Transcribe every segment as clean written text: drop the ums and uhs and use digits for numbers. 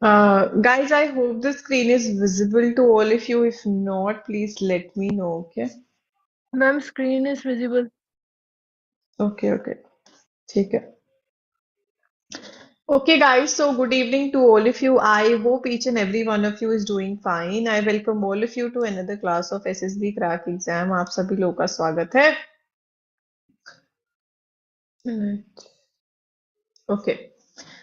Guys, I hope the screen is visible to all of you. If not, please let me know, okay? Ma'am, screen is visible. Okay, okay. ठीक है. Okay, guys, so good evening to all of you. I hope each and every one of you is doing fine. I welcome all of you to another class of SSB Crack Exam. आप सभी लोगों का स्वागत है. Okay.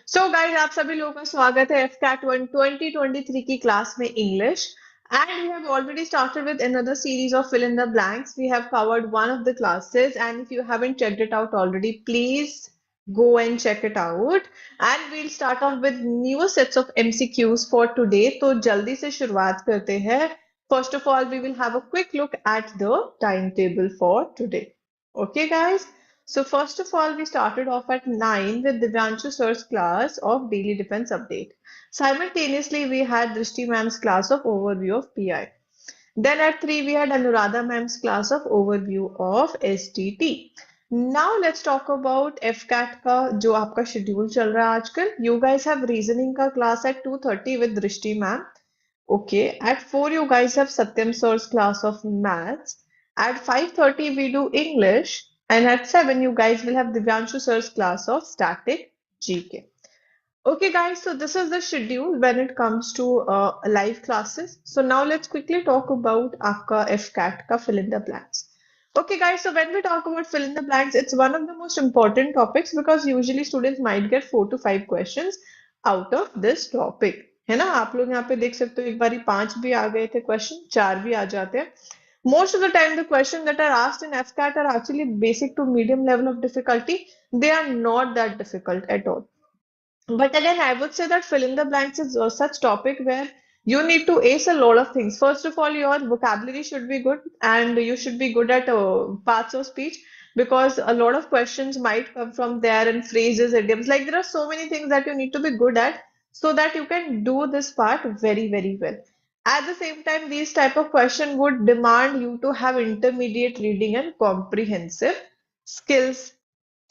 So guys, आप सभी लोगों का स्वागत है एफकैट 1 2023 की क्लास में English. And we have already started with another series of fill in the blanks. We have covered one of the classes, and if you haven't checked it out already, please go and check it out. And we'll start off with newer sets of MCQs for today. तो जल्दी से शुरुआत करते हैं. First of all, we will have a quick look at the timetable for today. Okay, guys. So first of all, we started off at 9 with Divyanshu sir's class of Daily Defense Update. Simultaneously, we had Drishti ma'am's class of Overview of PI. Then at 3, we had Anuradha ma'am's class of Overview of STT. Now let's talk about FCAT का जो आपका schedule चल रहा है आजकल. You guys have reasoning का class at 2:30 with Drishti ma'am. Okay, at 4 you guys have Satyam sir's class of maths. At 5:30 we do English, and at 7 you guys will have Divyanshu sir's class of static GK. Okay guys, so this is the schedule when it comes to live classes. So now let's quickly talk about आपका FCAT का fill in the blanks. Okay guys, so when we talk about fill in the blanks, it's one of the most important topics because usually students might get 4 to 5 questions out of this topic. है ना? आप लोग यहाँ पे देख सकते हो एक बारी 5 भी आ गए थे क्वेश्चन, 4 भी आ जाते हैं. Most of the time, the questions that are asked in FCAT are actually basic to medium level of difficulty. They are not that difficult at all. But again, I would say that fill in the blanks is such topic where you need to ace a lot of things. First of all, your vocabulary should be good and you should be good at parts of speech because a lot of questions might come from there and phrases, idioms. Like there are so many things that you need to be good at so that you can do this part very, very well. At the same time, these type of question would demand you to have intermediate reading and comprehensive skills.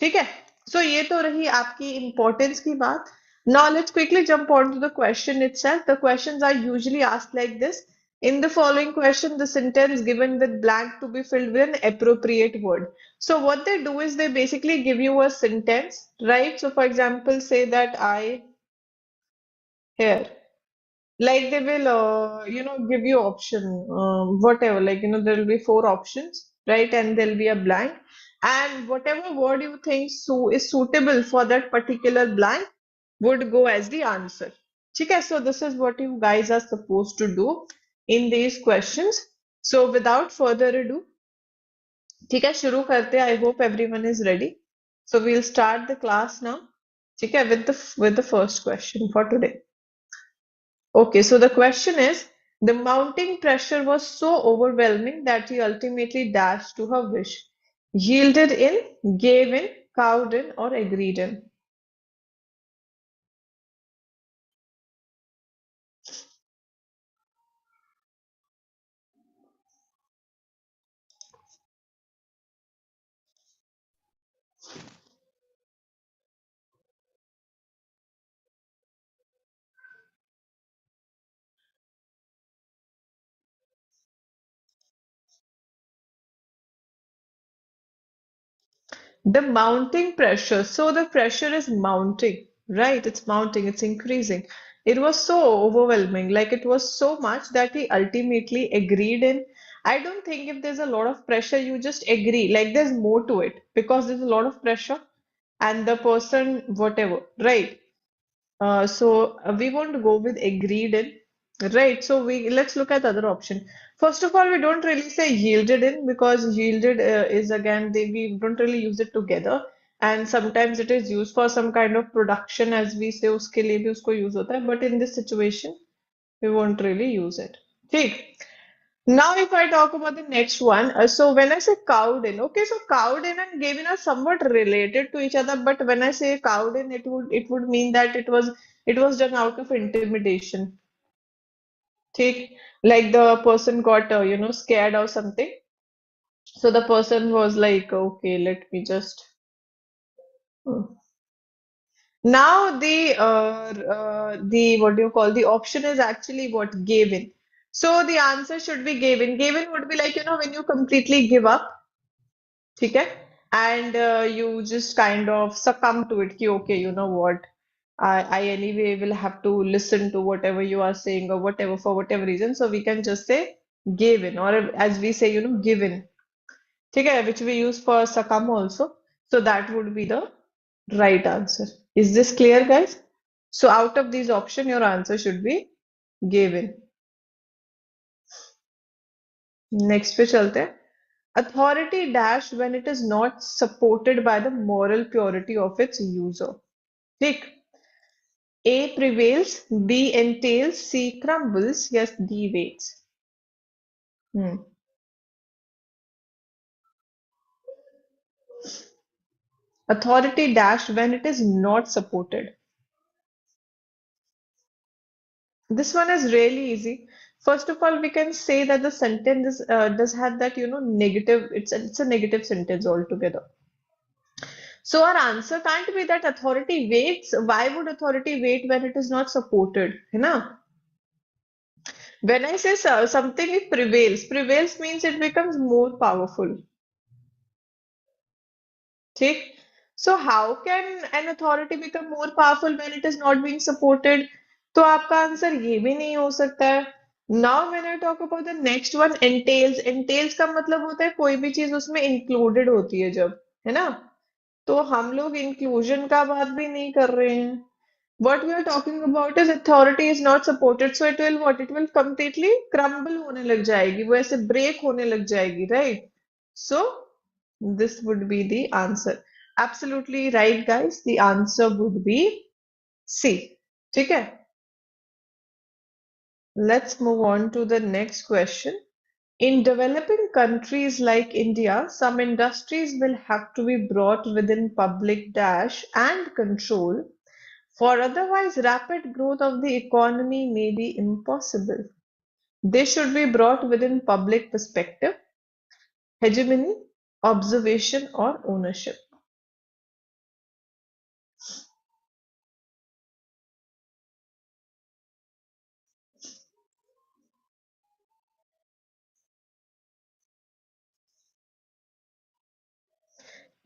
ठीक है. So ये तो रही आपकी importance की बात. Now let's quickly jump on to the question itself. The questions are usually asked like this. In the following question, the sentence given with blank to be filled with an appropriate word. So what they do is they basically give you a sentence, right? So for example, say that I hear. Like they will, give you option, whatever. Like, there will be 4 options, right? And there'll be a blank. And whatever word you think is suitable for that particular blank would go as the answer. Okay, so this is what you guys are supposed to do in these questions. So without further ado, ठीक है, शुरू करते हैं. I hope everyone is ready. So we'll start the class now. ठीक है, with the first question for today. Okay, so the question is, the mounting pressure was so overwhelming that he ultimately dashed to her wish. Yielded in, gave in, cowed in, or agreed in. The mounting pressure. So the pressure is mounting, right? It's mounting, it's increasing. It was so overwhelming, like it was so much that he ultimately agreed in. I don't think if there's a lot of pressure, you just agree. Like there's more to it because there's a lot of pressure and the person, whatever, right? So we won't go with agreed in, right? So we let's look at other option. First of all, we don't really say yielded in because yielded is again we don't really use it together, and sometimes it is used for some kind of production as we say उसके लिए भी उसको use होता है. But in this situation, we won't really use it. ठीक. Now, if I talk about the next one, so when I say cowed in, okay, so cowed in and gave in are somewhat related to each other, but when I say cowed in, it would mean that it was done out of intimidation. Take like the person got scared or something. So the person was like, okay, let me just. Now the what do you call, the option is actually what, given. So the answer should be given. Given would be like, when you completely give up, ठीक है? And you just kind of succumb to it कि okay, you know what? I anyway will have to listen to whatever you are saying or whatever for whatever reason. So we can just say given, or as we say, given. ठीक है? Which we use for succumb also. So that would be the right answer. Is this clear, guys? So out of these options, your answer should be given. Next पे चलते हैं. Authority dash when it is not supported by the moral purity of its user. ठीक. A prevails, B entails, C crumbles, yes, D waits. Hmm. Authority dash when it is not supported. This one is really easy. First of all, we can say that the sentence does have that, negative. It's a negative sentence altogether. So our answer can't be that authority waits. Why would authority wait when it is not supported? है ना? When I say something it prevails, prevails means it becomes more powerful. ठीक? So how can an authority become more powerful when it is not being supported? तो आपका answer ये भी नहीं हो सकता है. Now when I talk about the next one, entails, entails का मतलब होता है कोई भी चीज उसमें included होती है जब, है ना? तो हम लोग inclusion का बात भी नहीं कर रहे हैं. What we are talking about is authority is not supported, so it will what? It will completely crumble होने लग जाएगी, वो ऐसे break होने लग जाएगी, right? So this would be the answer. Absolutely right, guys. The answer would be C. ठीक है? Let's move on to the next question. In developing countries like India, some industries will have to be brought within public dash and control, for otherwise rapid growth of the economy may be impossible. They should be brought within public perspective, hegemony, observation, or ownership.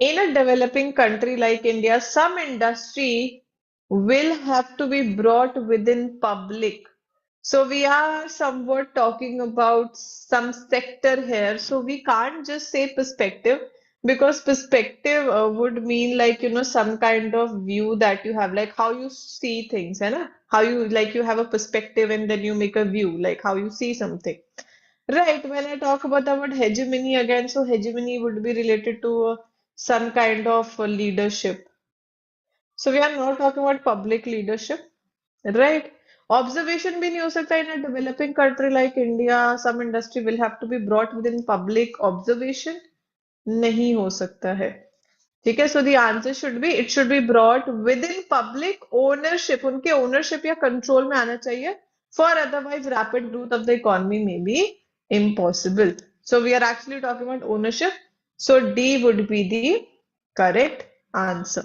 In a developing country like India, some industry will have to be brought within public. So we are somewhat talking about some sector here. So we can't just say perspective, because perspective would mean like, some kind of view that you have, like how you see things, है ना? How you, like, you have a perspective and then you make a view, like how you see something. Right, when I talk about the word hegemony again, so hegemony would be related to some kind of leadership. So we are not talking about public leadership, right? Observation भी नहीं हो सकता. In a developing country like India, some industry will have to be brought within public observation. नहीं हो सकता है. ठीक है, so the answer should be, it should be brought within public ownership. उनके ownership या control में आना चाहिए. For otherwise rapid growth of the economy may be impossible. So we are actually talking about ownership. So D would be the correct answer.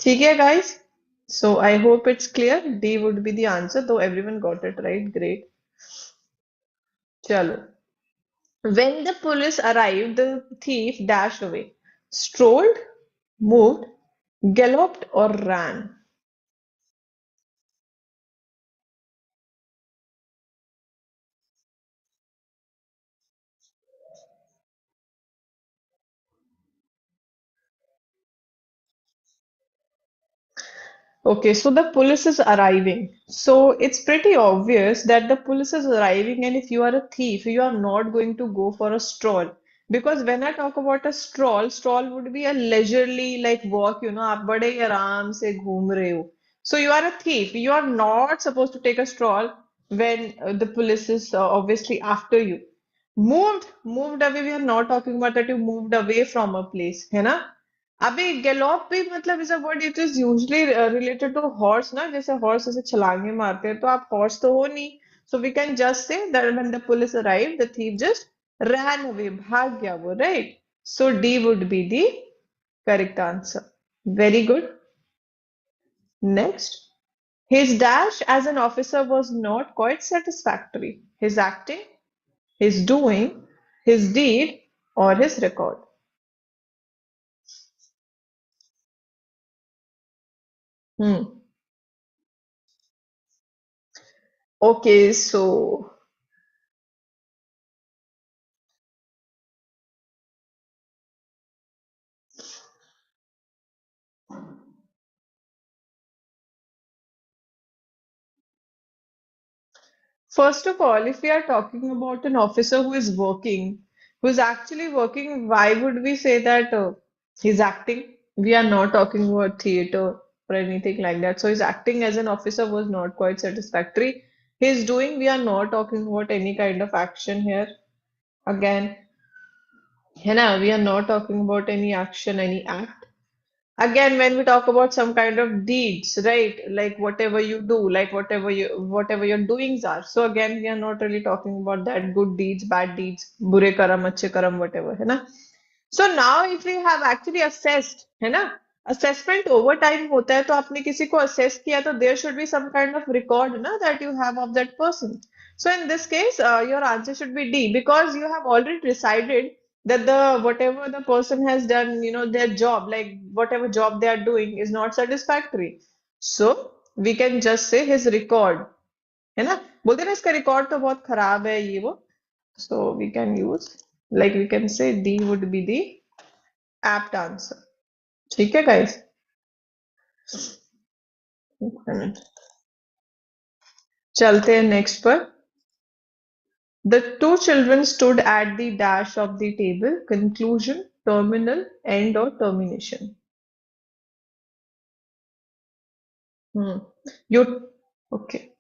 ठीक है guys? So I hope it's clear. D would be the answer, though everyone got it right. Great. चलो. When the police arrived, the thief dashed away. Strolled, moved, galloped, or ran. Okay, so the police is arriving. So it's pretty obvious that the police is arriving, and if you are a thief, you are not going to go for a stroll. Because when I talk about a stroll, stroll would be a leisurely like walk, आप बड़े ही आराम से घूम रहे हो. So you are a thief. You are not supposed to take a stroll when the police is obviously after you. Moved away, we are not talking about that you moved away from a place, है ना? अभी gallop भी मतलब is a word, it is usually related to horse ना, जैसे horse ऐसे छलांगे मारते हैं, तो आप हॉर्स तो हो नहीं. So we can just say that when the police arrived the thief just ran away, भाग गया वो, right? So D would be the correct answer. Very good. Next, his dash as an officer was not quite satisfactory. His acting, his doing, his deed, or his record. Hmm. Okay, so first of all, if we are talking about an officer who is actually working, why would we say that he's acting? We are not talking about theater or anything like that. So his acting as an officer was not quite satisfactory. His doing, we are not talking about any kind of action here. Again, we are not talking about any action, any act. Again, when we talk about some kind of deeds, right? Like whatever you do, like whatever your doings are. So again, we are not really talking about that good deeds, bad deeds, बुरे कर्म, अच्छे कर्म, whatever, है ना? So now if we have actually assessed, है ना? Assessment over time होता है तो आपने किसी को assess किया तो there should be some kind of record ना that you have of that person. So in this case, your answer should be D because you have already decided that the whatever the person has done, their job, like whatever job they are doing is not satisfactory. So we can just say his record, है ना? बोलते ना इसका record तो बहुत खराब है ये वो. So we can use like we can say D would be the apt answer. ठीक है guys? एक मिनट. चलते हैं next पर. The two children stood at the dash of the table. Conclusion, terminal, end or termination. Hmm. You okay.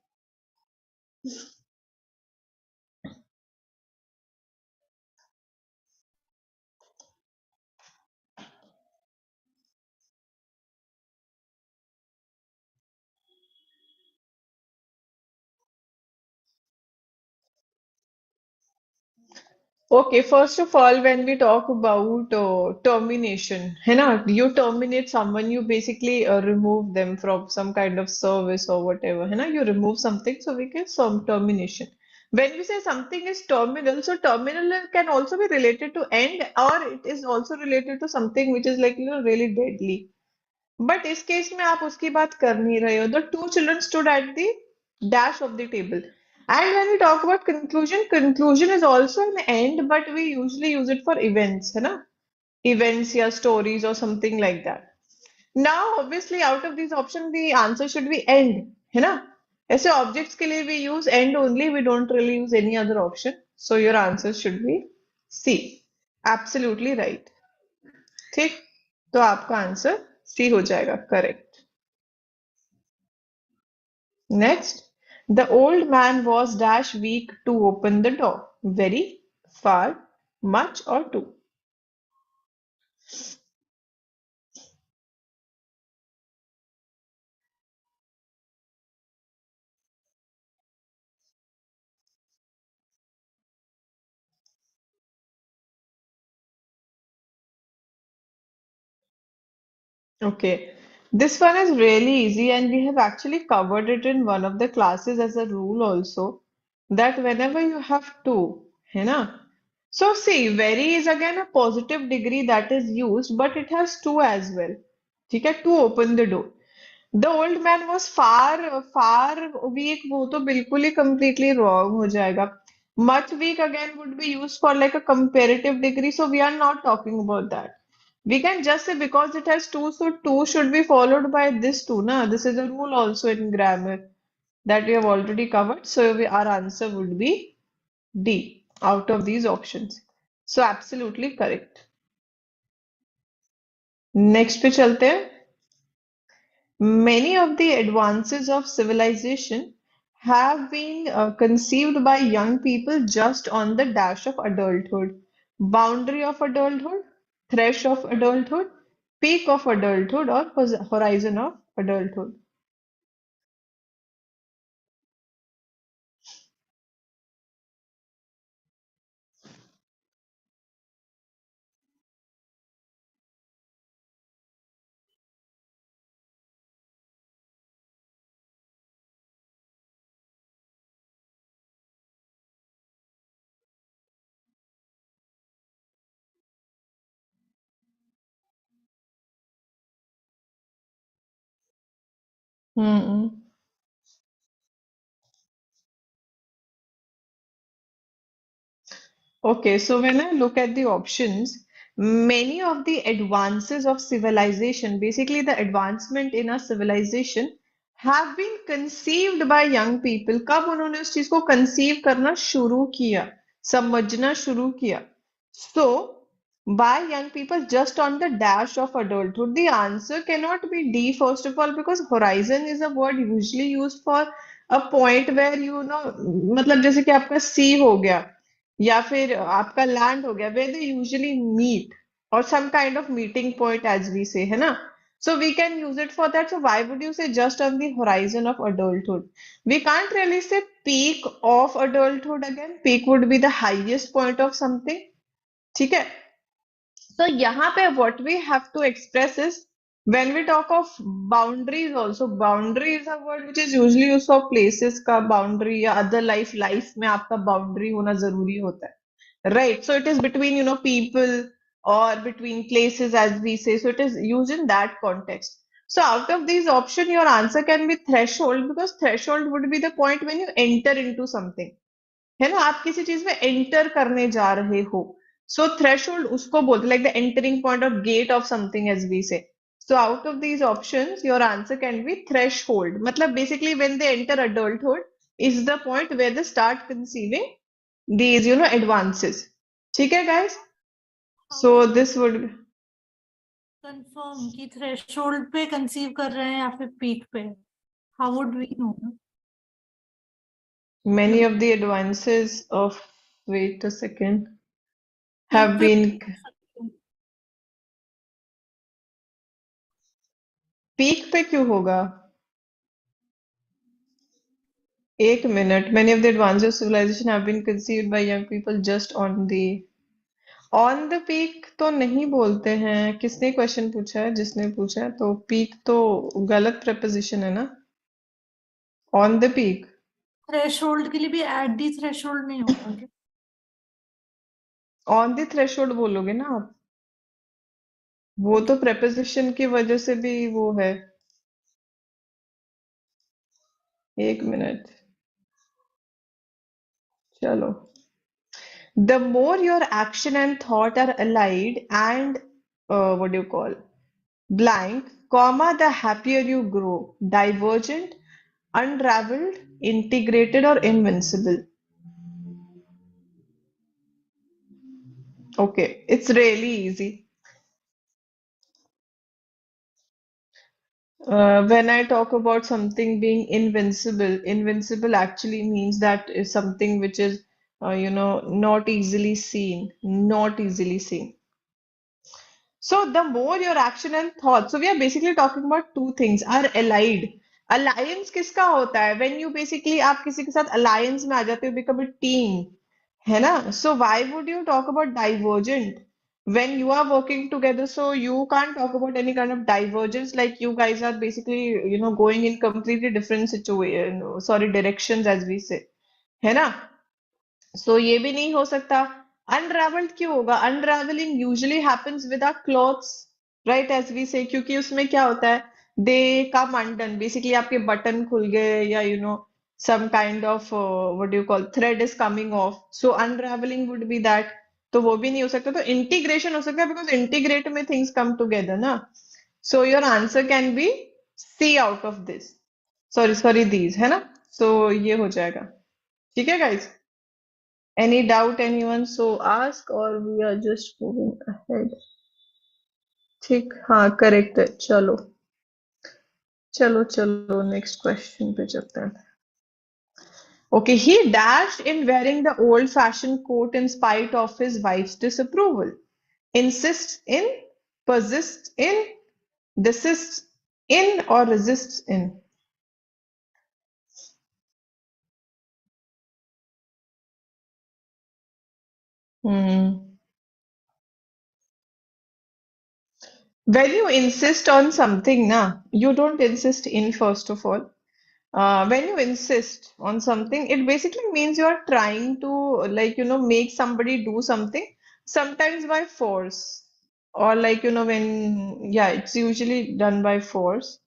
Okay, first of all, when we talk about termination, है ना, you terminate someone, you basically remove them from some kind of service or whatever, है ना, you remove something, so we get some termination. When we say something is terminal, so terminal can also be related to end, or it is also related to something which is like, really deadly. But इस case में आप उसकी बात कर नहीं रहे हो the two children stood at the dash of the table and when we talk about conclusion is also an end but we usually use it for events है ना इवेंट्स या स्टोरीज और something like that now obviously out of this option the answer should be end है ना ऐसे objects के लिए we use and only we don't really use any other option so your answer should be C absolutely right ठीक तो आपका answer C हो जाएगा correct Next, the old man was dash weak to open the door. Very, far, much, or too. Okay, this one is really easy, and we have actually covered it in one of the classes as a rule also that whenever you have two, है ना? So see, very is again a positive degree that is used, but it has two as well. ठीक है, to open the door. The old man was far weak वो तो बिल्कुल ही completely wrong हो जाएगा much weak again would be used for like a comparative degree so we are not talking about that we can just say because it has two so two should be followed by this two na this is a rule also in grammar that we have already covered so our answer would be D out of these options so absolutely correct next पे चलते हैं Many of the advances of civilization have been conceived by young people just on the dash of adulthood, boundary of adulthood, thresh of adulthood, peak of adulthood, or horizon of adulthood. Hmm. Okay, so when I look at the options, many of the advances of civilization, basically the advancement in a civilization, have been conceived by young people. कब उन्होंने उस चीज को conceive करना शुरू किया, समझना शुरू किया? So, by young people just on the dash of adulthood. The answer cannot be D first of all because horizon is a word usually used for a point where मतलब जैसे कि आपका sea हो गया या फिर आपका लैंड हो गया where they usually meet or some kind of meeting point as we say है ना. So we can use it for that. So why would you say just on the horizon of adulthood? We can't really say peak of adulthood again. Peak would be the highest point of something. ठीक है. So यहाँ पे what we have to express is when we talk of boundaries also, boundary is a word which is usually used for places का boundary या other life में आपका boundary होना जरूरी होता है. Right. So it is between, people or between places, as we say. So it is used in that context. So out of these options, your answer can be threshold because threshold would be the point when you enter into something. है ना, आप किसी चीज में enter करने जा रहे हो. सो थ्रेशोल्ड उसको बोलते like the entering point of gate of something as we say. So out of these options your answer can be threshold. मतलब basically when they enter adulthood is the point where they start conceiving these advances. ठीक है guys. How So to this would confirm कि threshold पे conceive कर रहे हैं या फिर पीक पे? How would we know? many of the advances of, wait a second, peak have पे been. पीक पे क्यों होगा? एक minute. Many of the advances of civilization have been conceived by young people just on the peak तो नहीं बोलते हैं. किसने क्वेश्चन पूछा है? जिसने पूछा है तो पीक तो गलत preposition है ना. On the peak. थ्रेशोल्ड के लिए भी एट दी थ्रेशोल्ड नहीं होगा क्या? On the threshold बोलोगे ना आप. वो तो preposition की वजह से भी वो है. एक मिनट. चलो. The more your action and thought are allied and what do you call blank, comma, the happier you grow. Divergent, unraveled, integrated, or invincible. Okay, it's really easy. When I talk about something being invincible, invincible actually means that is something which is, not easily seen, not easily seen. So the more your action and thought, so we are basically talking about two things are allied. Alliance किसका होता है? When you basically आप किसी के साथ alliance में आ जाते हो, become a team, है ना? So why would you talk about divergent when you are working together? So you can't talk about any kind of divergence like you guys are basically, going in completely different situation, sorry, directions as we say, है ना? So ये भी नहीं हो सकता. Unravelled क्यों होगा? Unravelling usually happens with our clothes, right, as we say. क्योंकि उसमें क्या होता है? They come undone. बेसिकली आपके बटन खुल गए या some kind of what do you call thread is coming off. So unraveling would be that. तो वो भी नहीं हो सकता. तो इंटीग्रेशन हो सकता है बिकॉज इंटीग्रेट में थिंग्स कम टुगेदर ना. So your answer can be C out of this. Sorry sorry these, है ना. सो ये हो जाएगा. ठीक है guys. Any doubt anyone? So ask or we are just moving ahead. ठीक, हाँ करेक्ट है. चलो चलो चलो नेक्स्ट क्वेश्चन पे चलते हैं. Okay, he dashed in wearing the old-fashioned coat in spite of his wife's disapproval. Insists in, persists in, desists in, or resists in. Hmm. When you insist on something, na, you don't insist in first of all. When you insist on something, it basically means you are trying to, like, make somebody do something, sometimes by force, or like, when, yeah, it's usually done by force.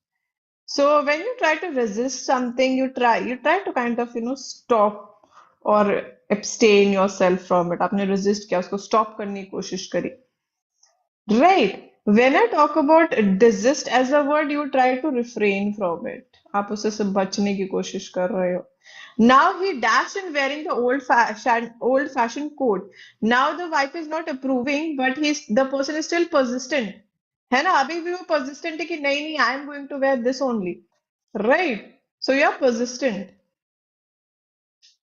So when you try to resist something, you try to kind of, stop or abstain yourself from it. आपने resist किया, उसको stop करने की कोशिश करी. Right. When I talk about desist as a word, you try to refrain from it. आप उससे से बचने की कोशिश कर रहे हो. Now he dashed in wearing the old fashioned coat. Now the wife is not approving, but the person is still persistent. है ना? अभी भी वो persistent है कि नहीं नहीं, I am going to wear this only. Right. So you are persistent.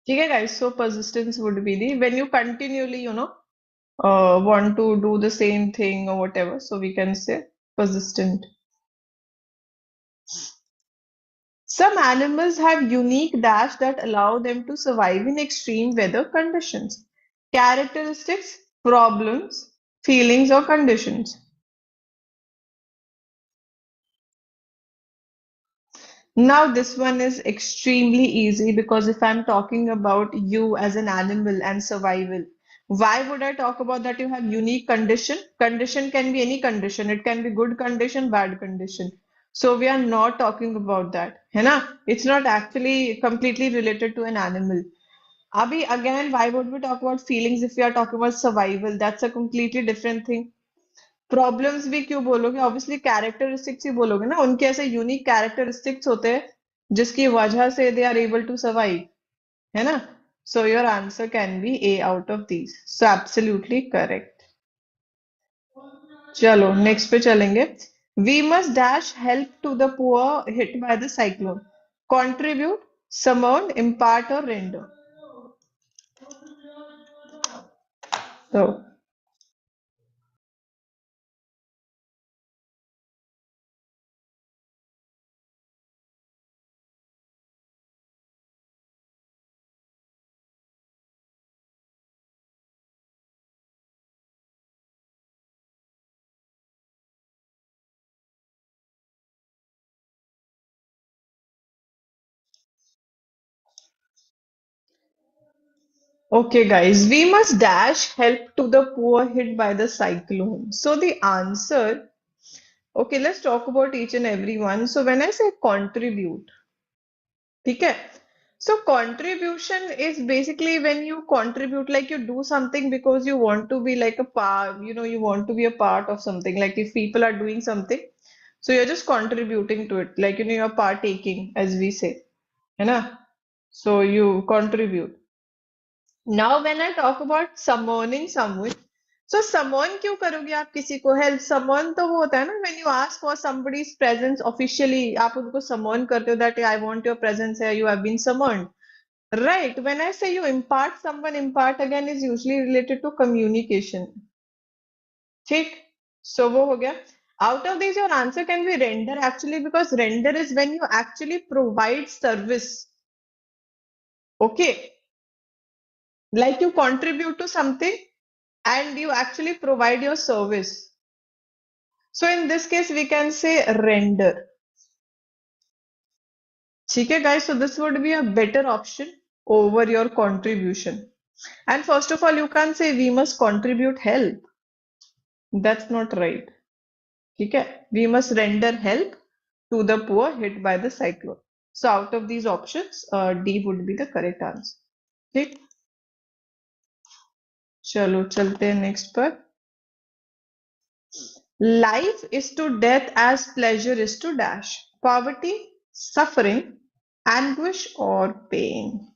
ठीक है guys. So persistence would be the when you continually, want to do the same thing or whatever. So we can say persistent. Some animals have unique dash that allow them to survive in extreme weather conditions. Characteristics, problems, feelings, or conditions. Now, this one is extremely easy because if I'm talking about you as an animal and survival, why would I talk about that you have unique condition? Condition can be any condition. It can be good condition, bad condition. So we are not talking about that. है ना? It's not actually completely related to an animal. Abhi, again, why would we talk about feelings if we are talking about survival? That's a completely different thing. Problems भी क्यों बोलोगे obviously characteristics ही बोलोगे ना उनके ऐसे unique characteristics होते हैं जिसकी वजह से they are able to survive है ना so your answer can be A out of these so absolutely correct चलो नेक्स्ट पे चलेंगे we must dash help to the poor hit by the cyclone contribute summon impart और render तो Okay, guys, we must dash help to the poor hit by the cyclone. So the answer, okay, let's talk about each and every one. So when I say contribute, okay, so contribution is basically when you contribute, like you do something because you want to be like a part, you want to be a part of something. Like if people are doing something, so you're just contributing to it, like you're partaking, as we say, you know. So you contribute. Now when I talk about summoning someone, so summon क्यों करोगे आप किसी को help summon तो वो होता है ना when you ask for somebody's presence officially आप उनको summon करते हो that I want your presence here you have been summoned right when I say you impart someone impart again is usually related to communication ठीक so वो हो गया out of these your answer can be render actually because render is when you actually provide service okay like you contribute to something and you actually provide your service. So in this case, we can say render. Okay, guys, so this would be a better option over your contribution. And first of all, you can't say we must contribute help. That's not right. Okay, we must render help to the poor hit by the cyclone. So out of these options, D would be the correct answer. ठीक चलो चलते हैं next पर Life is to death as pleasure is to dash. Poverty, suffering, anguish, or pain.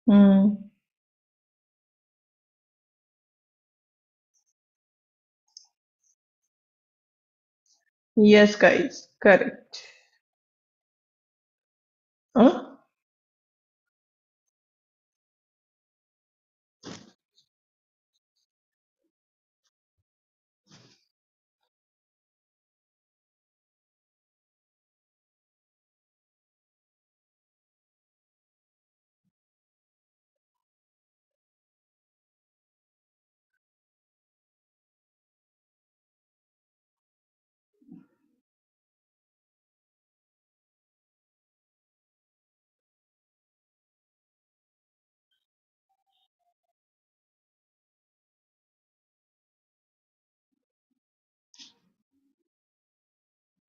Hmm. Yes, guys, correct. Huh?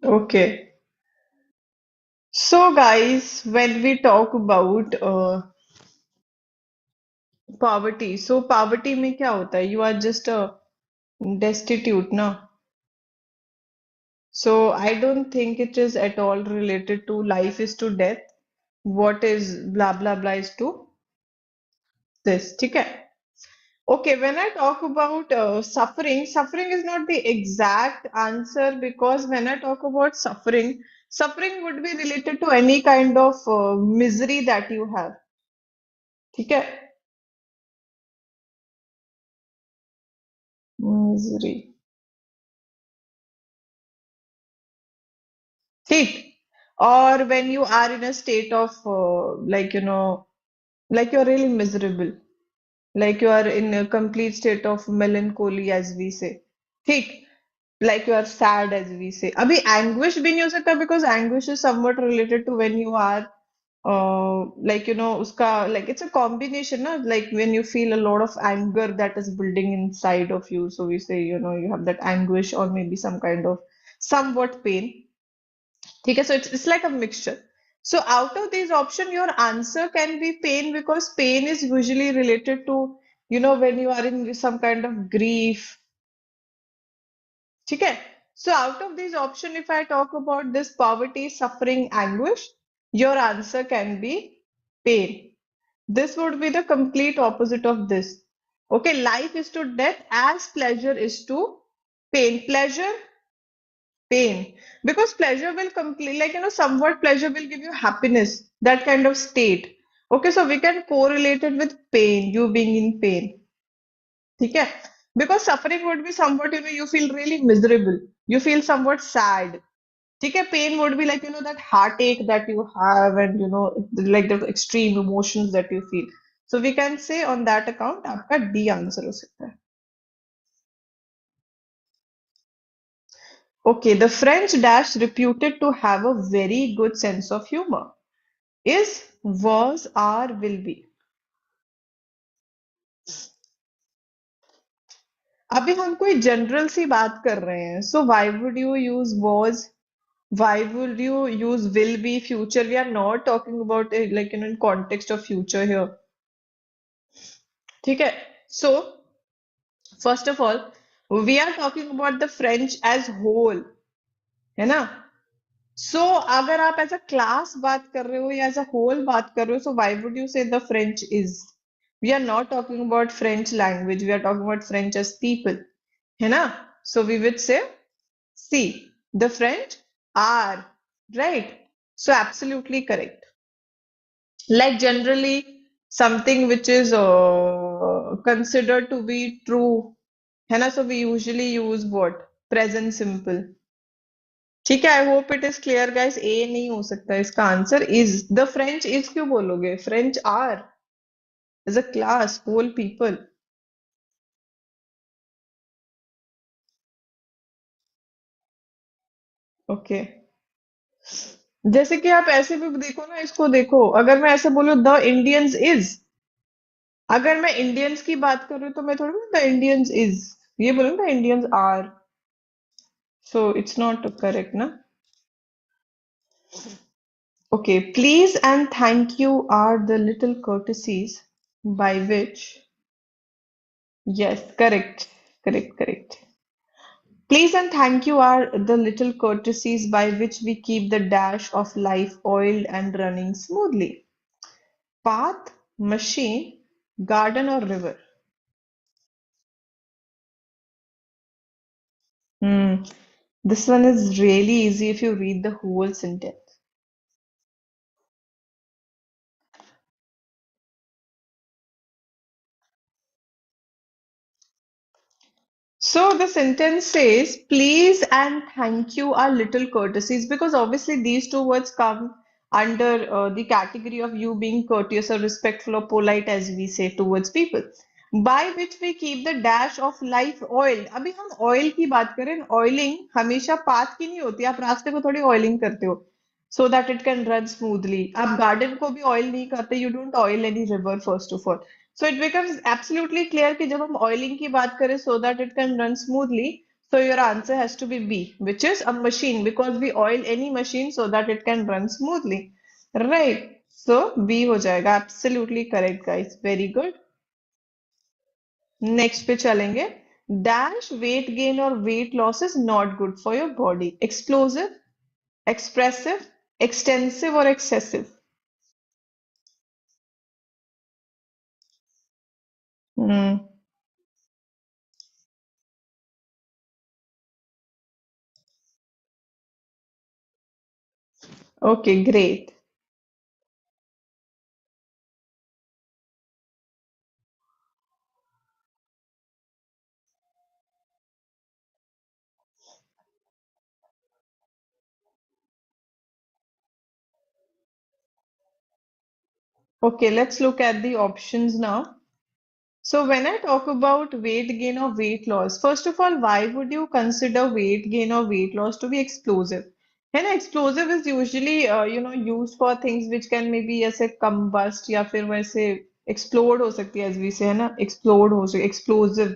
Okay. So, guys, when we talk about poverty, so poverty में क्या होता है? You are just destitute, ना? So I don't think it is at all related to life is to death. What is blah blah blah is to this. ठीक है? Okay, when I talk about suffering, suffering is not the exact answer because when I talk about suffering, suffering would be related to any kind of misery that you have. ठीक है? Misery. ठीक? Or when you are in a state of like like you're really miserable. Like you are in a complete state of melancholy as we say. ठीक? Like you are sad as we say. अभी anguish भी नहीं हो सकता because anguish is somewhat related to when you are like उसका like it's a combination ना, like when you feel a lot of anger that is building inside of you, so we say you have that anguish or maybe some kind of somewhat pain. ठीक है, so it's like a mixture. So out of these options your answer can be pain because pain is usually related to when you are in some kind of grief. ठीक है? So out of these options, if I talk about this poverty, suffering, anguish, your answer can be pain. This would be the complete opposite of this. Okay, life is to death as pleasure is to pain. Pleasure, pain. Because pleasure will complete, like, somewhat pleasure will give you happiness, that kind of state. Okay, so we can correlate it with pain, you being in pain. ठीक है? Because suffering would be somewhat, you feel really miserable. You feel somewhat sad. ठीक है? Pain would be like, that heartache that you have and, like the extreme emotions that you feel. So we can say on that account, आपका D answer हो सकता है. Okay, the French dash reputed to have a very good sense of humor. Is, was, are, will be. अभी हम कोई general सी बात कर रहे हैं. So why would you use was? Why would you use will be future? We are not talking about it like in context of future here. ठीक है? So first of all, we are talking about the French as whole, है ना? So अगर आप as a class बात कर रहे हो या as a whole बात कर रहे हो, so why would you say the French is? We are not talking about French language. We are talking about French as people, है ना? So we would say C. The French are, right? So absolutely correct. Like generally something which is considered to be true, है ना? So we usually use what? Present simple. ठीक है, I hope it is clear guys. A नहीं हो सकता इसका answer. Is the French is क्यों बोलोगे? French are as a class whole people. Okay, जैसे कि आप ऐसे भी देखो ना, इसको देखो, अगर मैं ऐसे बोलूं द इंडियंस इज, अगर मैं इंडियंस की बात कर रही हूँ तो मैं थोड़ी द इंडियंस इज ये बोलूँ the Indians are. So it's not correct ना. Okay, please and thank you are the little courtesies by which, yes, correct, correct, correct. Please and thank you are the little courtesies by which we keep the dash of life oiled and running smoothly. Path, machine, garden, or river? Hmm. This one is really easy if you read the whole sentence. So the sentence says, please and thank you are little courtesies, because obviously these two words come under the category of you being courteous or respectful or polite, as we say towards people. By which we keep the dash of life oiled. अभी हम oil की बात करें, oiling हमेशा path की नहीं होती. आप रास्ते को थोड़ी oiling करते हो so that it can run smoothly. आप garden को भी oil नहीं करते. You don't oil any river first of all. So it becomes absolutely clear कि जब हम oiling की बात करें so that it can run smoothly, So your answer has to be B, which is a machine because we oil any machine so that it can run smoothly. Right. So B हो जाएगा. Absolutely correct, guys. Very good. Next पे चलेंगे. Dash weight gain or weight loss is not good for your body. Explosive, expressive, extensive or excessive. Hmm. Okay, great. Okay, let's look at the options now. So when I talk about weight gain or weight loss, first of all, why would you consider weight gain or weight loss to be explosive? And explosive is usually used for things which can maybe ऐसे combust या फिर वैसे explode हो सकती है as we say है ना explode हो सकती explosive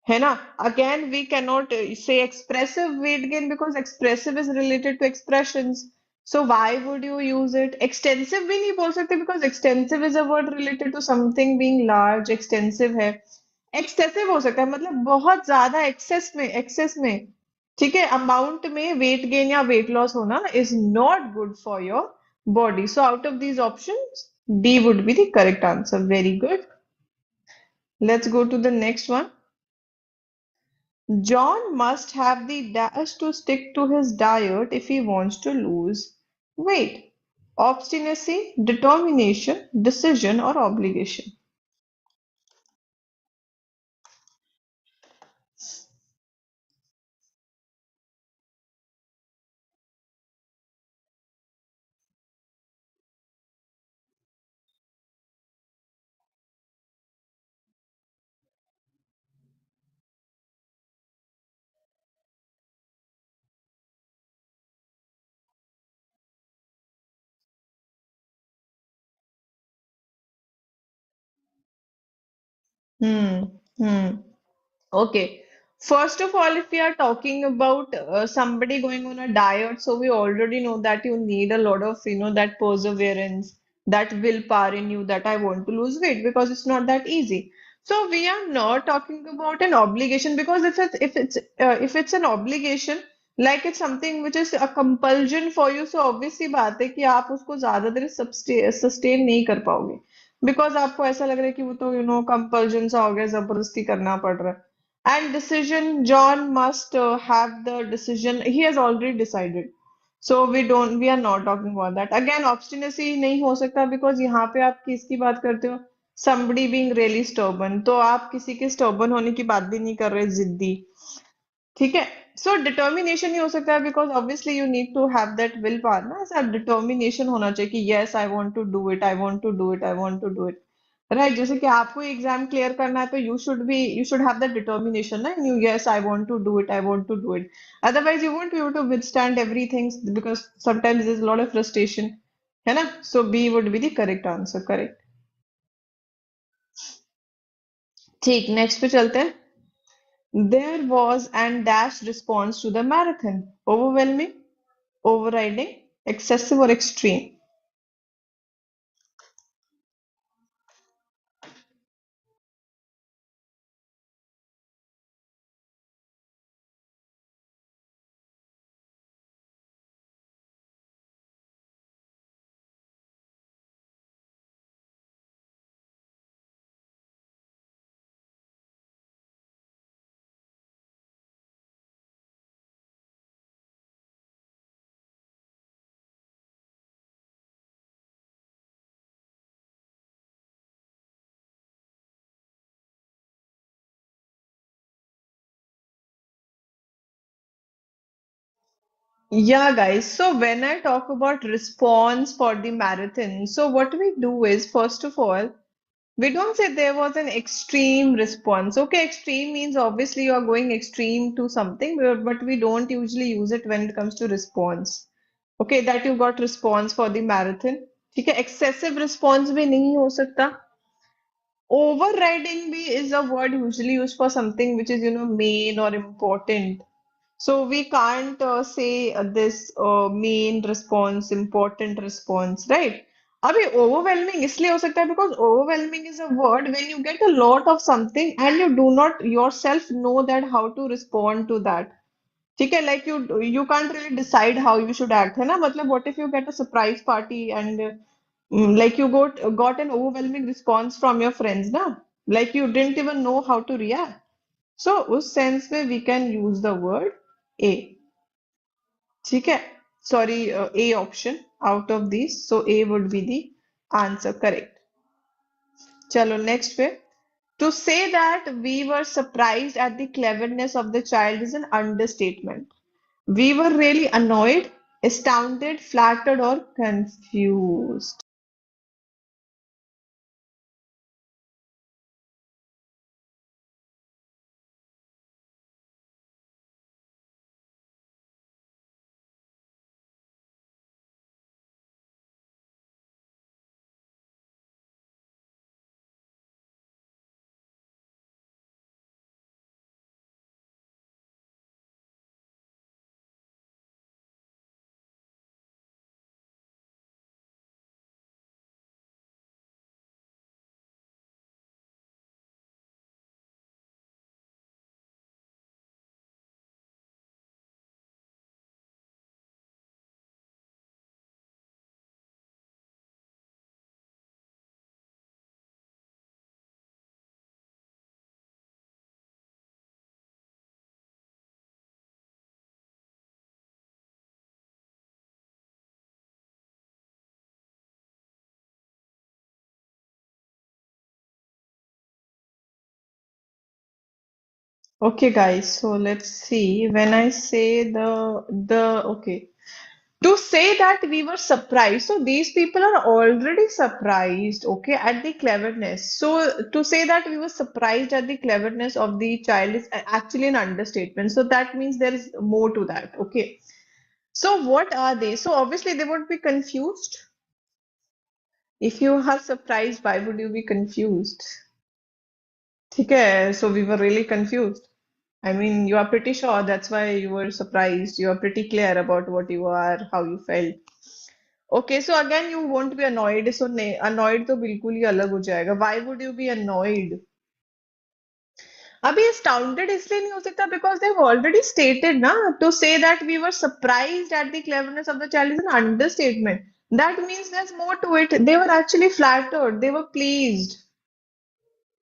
है ना again we cannot say expressive weight gain because expressive is related to expressions so why would you use it extensive भी नहीं बोल सकते because extensive is a word related to something being large extensive है excessive हो सकता है मतलब बहुत ज्यादा excess में ठीक है अमाउंट में weight gain या weight loss होना is not good for your body so out of these options D would be the correct answer very good let's go to the next one. John must have the dash to stick to his diet if he wants to lose weight. Obstinacy, determination, decision, or obligation. Hmm. Hmm. Okay. First of all, if we are talking about somebody going on a diet, so we already know that you need a lot of, that perseverance, that willpower in you that I want to lose weight because it's not that easy. So we are not talking about an obligation because if it's an obligation, like it's something which is a compulsion for you, so obviously बात है कि आप उसको ज्यादा देर sustain नहीं कर पाओगे. Because आपको ऐसा लग रहा है कि वो तो कंपल्जन सा हो गया जबरदस्ती करना पड़ रहा है and decision, John must have the decision. He has already decided. So we are not talking about that. Again, obstinacy नहीं हो सकता because यहाँ पे आप किसकी बात करते हो? Somebody being really stubborn. तो आप किसी के stubborn होने की बात भी नहीं कर रहे जिद्दी. ठीक है सो डिटर्मिनेशन ही हो सकता है because obviously you need to have that will power ना ऐसा डिटर्मिनेशन होना चाहिए कि yes I want to do it I want to do it I want to do it right जैसे कि आपको एग्जाम क्लियर करना है तो you should have that determination ना you yes I want to do it I want to do it otherwise you won't be able to withstand everything because sometimes there is lot of frustration है ना so B would be the correct answer correct ठीक next पे चलते हैं There was and dash response to the marathon. Overwhelming, overriding, excessive or extreme. Yeah, guys. So when I talk about response for the marathon, so what we do is, first of all, we don't say there was an extreme response. Okay, extreme means obviously you are going extreme to something, but we don't usually use it when it comes to response. Okay, that you got response for the marathon. ठीक है, excessive response भी नहीं हो सकता. Overriding भी is a word usually used for something which is, main or important. So we can't say this main response, important response, right? अभी overwhelming इसलिए हो सकता है because overwhelming is a word when you get a lot of something and you do not yourself know that how to respond to that. ठीक है, like you can't really decide how you should act है ना, मतलब what if you get a surprise party and like you got an overwhelming response from your friends ना, like you didn't even know how to react. So उस sense में we can use the word A. ठीक है, sorry, A option out of these, so A would be the answer correct. चलो next पे, to say that we were surprised at the cleverness of the child is an understatement. We were really annoyed, astounded, flattered, or confused. Okay, guys, so let's see. When I say okay. To say that we were surprised, so these people are already surprised, okay, at the cleverness. So to say that we were surprised at the cleverness of the child is actually an understatement. So that means there is more to that, okay. So what are they? So obviously they would be confused. If you are surprised, why would you be confused? Okay, so we were really confused. I mean, you are pretty sure that's why you were surprised. You are pretty clear about what you are, how you felt. Okay, so again, you won't be annoyed. So annoyed तो बिल्कुल ही अलग हो जाएगा. Why would you be annoyed? अभी astounded इसलिए नहीं हो सकता because they've already stated ना, to say that we were surprised at the cleverness of the child is an understatement. That means there's more to it. They were actually flattered. They were pleased.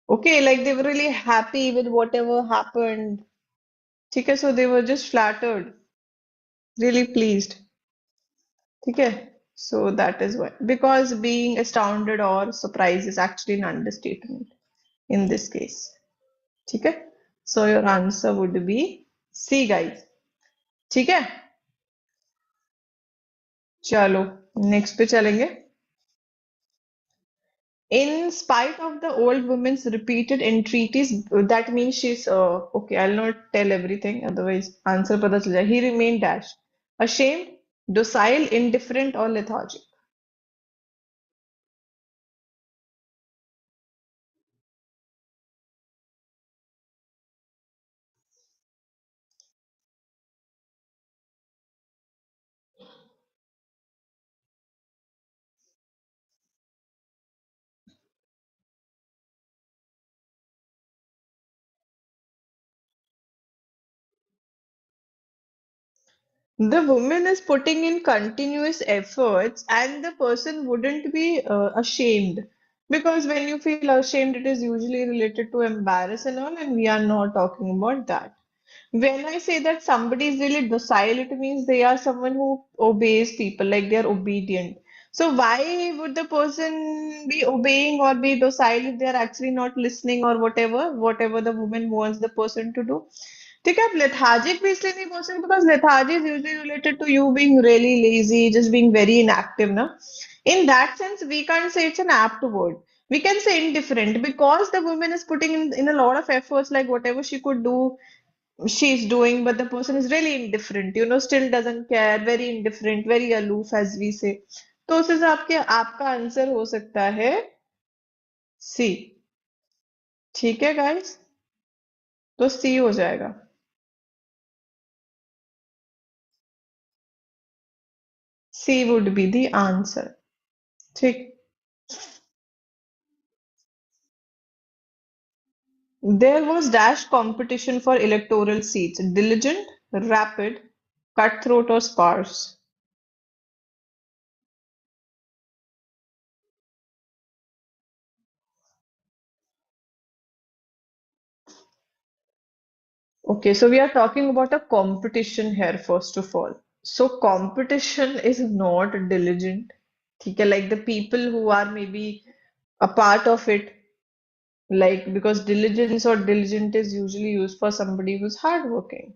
Okay, like they were really happy with whatever happened. ठीक है, so they were just flattered, really pleased. ठीक है, so that is why. Because being astounded or surprised is actually an understatement in this case. ठीक है, so your answer would be C, guys. ठीक है, चलो next पे चलेंगे. In spite of the old woman's repeated entreaties, that means she's okay. I'll not tell everything, otherwise answer पता चल जाए. He remained dash ashamed, docile, indifferent, or lethargic. The woman is putting in continuous efforts, and the person wouldn't be ashamed. Because when you feel ashamed, it is usually related to embarrass and all, and we are not talking about that. When I say that somebody is really docile, it means they are someone who obeys people, like they are obedient. So why would the person be obeying or be docile if they are actually not listening or whatever the woman wants the person to do? ठीक है, आप lethargic भी इसलिए नहीं बोल सकते because lethargy is usually related to you being really lazy, just being very inactive, ना? In that sense, we can't say it's an apt word. We can say indifferent because the woman is putting in a lot of efforts, like whatever she could do, she's doing, but the person is really indifferent, still doesn't care, very indifferent, very aloof, as we say. तो उस हिसाब के आपका answer हो सकता है सी. ठीक है गाइस, तो सी हो जाएगा. C would be the answer. ठीक. There was dash competition for electoral seats. Diligent, rapid, cutthroat or sparse. Okay, so we are talking about a competition here, first of all. So competition is not diligent. ठीक है, like the people who are maybe a part of it, like because diligence or diligent is usually used for somebody who's hardworking.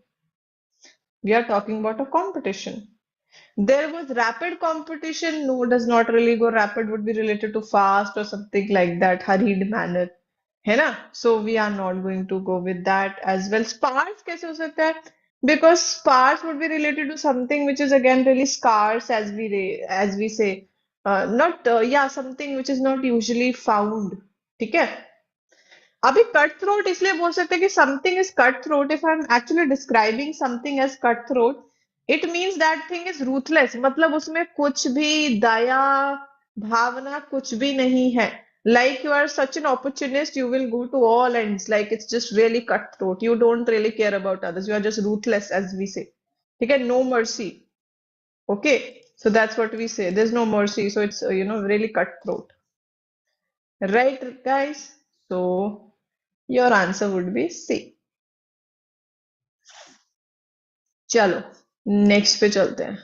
We are talking about a competition. There was rapid competition. No, does not really go. Rapid would be related to fast or something like that, hurried manner. है ना? So we are not going to go with that as well. Sparse कैसे हो सकता है? Because sparse would be related to something which is again really scarce as we say. Not yeah, something which is not usually found. ठीक है? अभी cut throat इसलिए बोल सकते हैं कि something is cut throat if I am actually describing something as cut throat it means that thing is ruthless मतलब उसमें कुछ भी दया भावना कुछ भी नहीं है like you are such an opportunist you will go to all ends like it's just really cutthroat you don't really care about others you are just ruthless as we say ठीक है no mercy okay so that's what we say there's no mercy so it's really cutthroat right guys so your answer would be C. चलो next पे चलते हैं.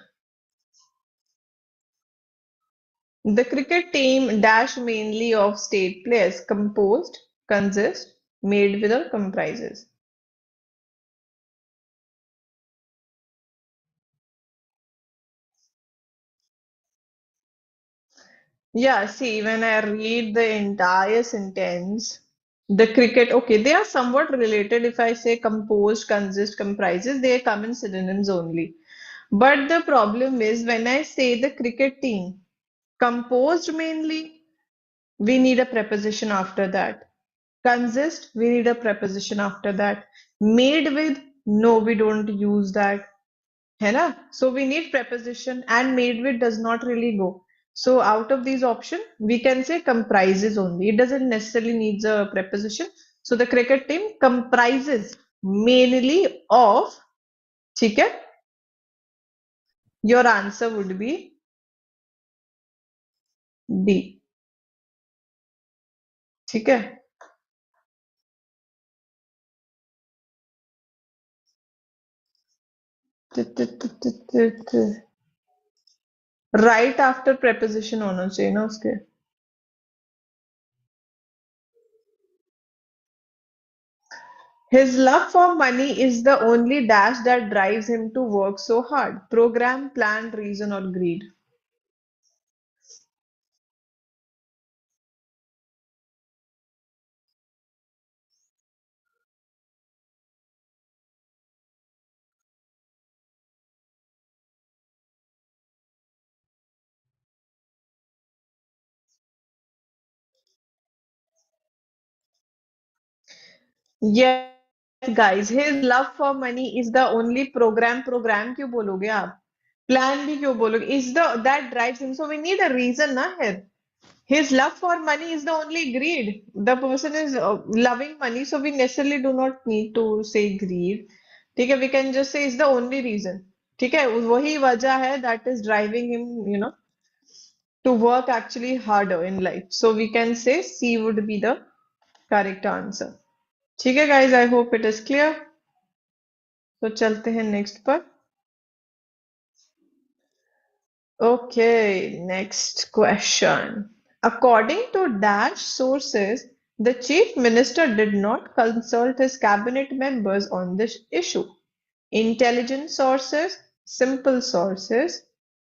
The cricket team dash mainly of state players composed, consist, made with or comprises. Yeah, see, when I read the entire sentence, the cricket, okay, they are somewhat related. If I say composed, consist, comprises, they come in synonyms only. But the problem is when I say the cricket team, composed mainly, we need a preposition after that. Consist, we need a preposition after that. Made with, no, we don't use that. है ना? So we need preposition and made with does not really go. So out of these options, we can say comprises only. It doesn't necessarily needs a preposition. So the cricket team comprises mainly of, ठीक है? Your answer would be D. ठीक है? Right after preposition होना चाहिए ना उसके. His love for money is the only dash that drives him to work so hard. Program, plan, reason, or greed. Yes, guys, his love for money is the only program. Program क्यों बोलोगे आप? Plan भी क्यों बोलोगे? Is the that drives him. So we need a reason ना here. His love for money is the only greed. The person is loving money, so we necessarily do not need to say greed. ठीक है, we can just say is the only reason. ठीक है, वही वजह है that is driving him, to work actually harder in life. So we can say C would be the correct answer. ठीक है guys, I hope it is clear. तो चलते हैं next पर. Okay, next question. According to Dash sources, the chief minister did not consult his cabinet members on this issue. Intelligent sources, simple sources,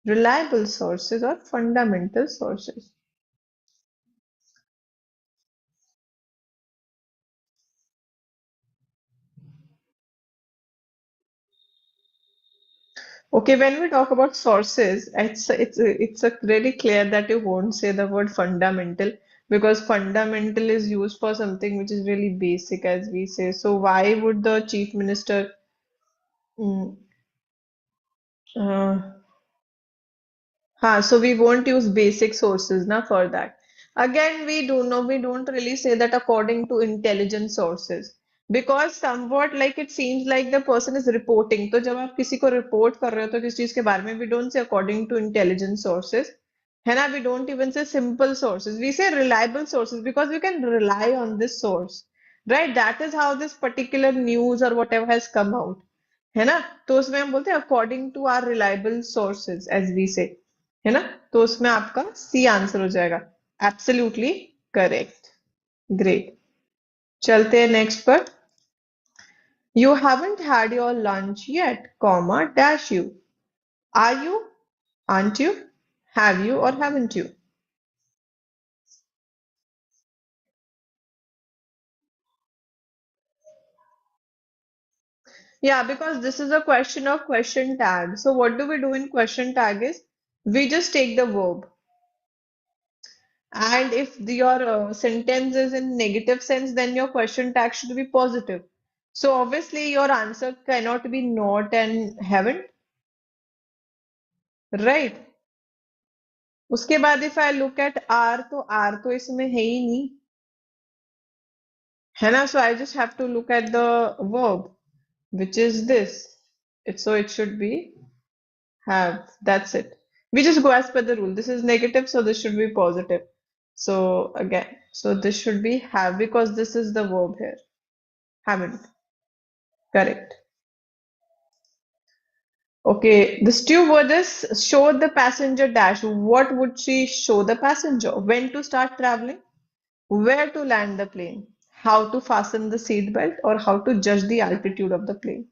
reliable sources, or fundamental sources. Okay, when we talk about sources, it's a really clear that you won't say the word fundamental because fundamental is used for something which is really basic, as we say. So why would the chief minister mm, uh, So we won't use basic sources na for that. Again, we don't really say that according to intelligent sources because somewhat like it seems like the person is reporting. तो जब आप किसी को report कर रहे हो तो किस चीज के बारे में we don't say according to intelligent sources, है ना? We don't even say simple sources. We say reliable sources because we can rely on this source, right? That is how this particular news or whatever has come out. है ना? तो उसमें हम बोलते हैं according to our reliable sources as we say, है ना? तो उसमें आपका सी आंसर हो जाएगा। Absolutely correct. ग्रेट। चलते हैं नेक्स्ट पर। You haven't had your lunch yet comma dash you. Are you, aren't you, have you और haven't you? Yeah, because this is a question of question tag. So what do we do in question tag is we just take the verb. And if your sentence is in negative sense, then your question tag should be positive. So obviously your answer cannot be not and haven't, right? उसके बाद if I look at R तो R तो इसमें है ही नहीं, है ना? So I just have to look at the verb, which is this. So it should be have. That's it. We just go as per the rule. This is negative, so this should be positive. So again, so this should be have because this is the verb here. Haven't. Correct. Okay, the stewardess showed the passenger dash. What would she show the passenger? When to start traveling? Where to land the plane? How to fasten the seat belt? Or how to judge the altitude of the plane?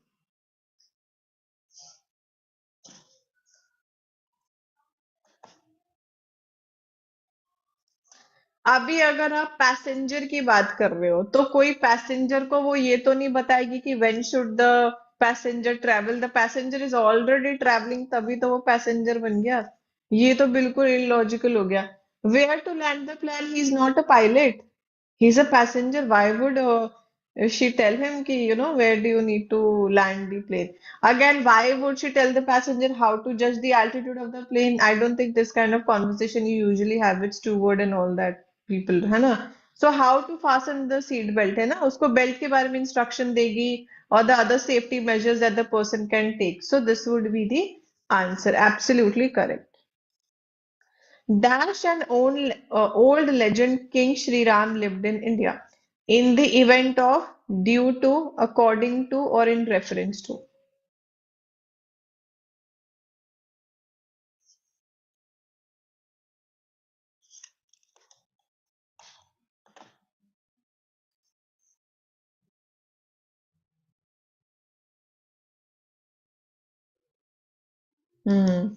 अभी अगर आप passenger की बात कर रहे हो तो कोई पैसेंजर को वो ये तो नहीं बताएगी कि when should the passenger travel, the passenger is already travelling तभी तो वो पैसेंजर बन गया। ये तो बिल्कुल इलॉजिकल हो गया। Where to land the plane, he is not a pilot, he's a passenger. Why would she tell him ki, where do you need to land the plane? Again, why would she tell the passenger how to judge the altitude of the plane? I don't think this kind of conversation you usually have with steward and all that people, है ना? So how to fasten the seat belt, है ना? उसको belt के बारे में instruction देगी or the other safety measures that the person can take. So this would be the answer. Absolutely correct. Dash an old legend King Sri Ram lived in India. In the event of, due to, according to, or in reference to. Hmm.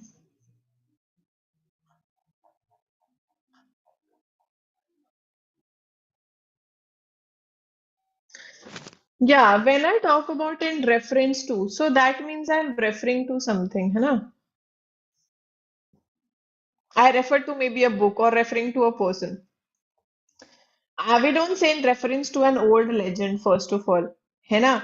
Yeah, when I talk about in reference to, so that means I'm referring to something, है ना? I refer to maybe a book or referring to a person. We don't say in reference to an old legend, first of all, है ना?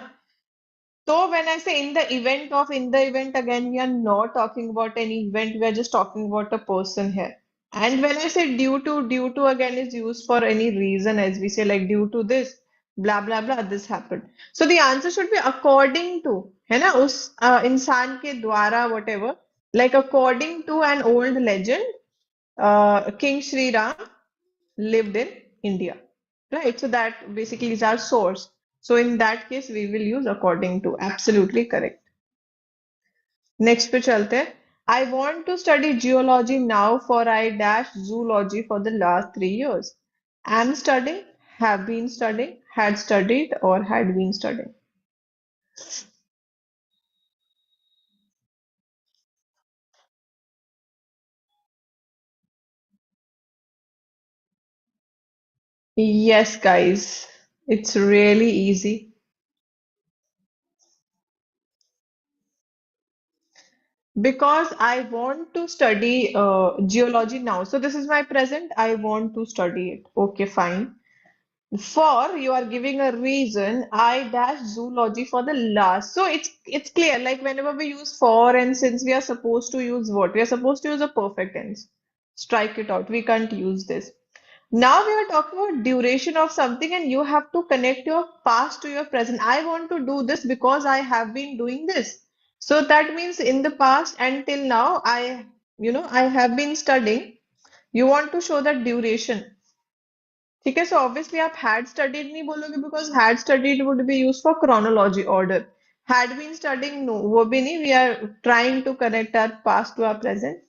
So when I say in the event again, we are not talking about any event, we are just talking about a person here. And when I say due to again is used for any reason, as we say, like due to this, blah blah blah, this happened. So the answer should be according to, है ना? उस इंसान के द्वारा, whatever. Like according to an old legend, King Sri Ram lived in India, right? So that basically is our source. So in that case, we will use according to. Absolutely correct. Next पे चलते हैं. I want to study geology now for I dash zoology for the last 3 years. Am studying, have been studying, had studied, or had been studying. Yes, guys, it's really easy. Because I want to study geology now. So this is my present. I want to study it. Okay, fine. For you are giving a reason, I dash zoology for the last. So it's clear, like whenever we use for and since, we are supposed to use what? We are supposed to use a perfect tense. Strike it out. We can't use this. Now we are talking about duration of something, and you have to connect your past to your present. I want to do this because I have been doing this. So that means in the past until now, I have been studying. You want to show that duration. ठीक है, so obviously आप had studied नहीं बोलोगे because had studied would be used for chronology order. Had been studying, no, वो भी नहीं. We are trying to connect our past to our present,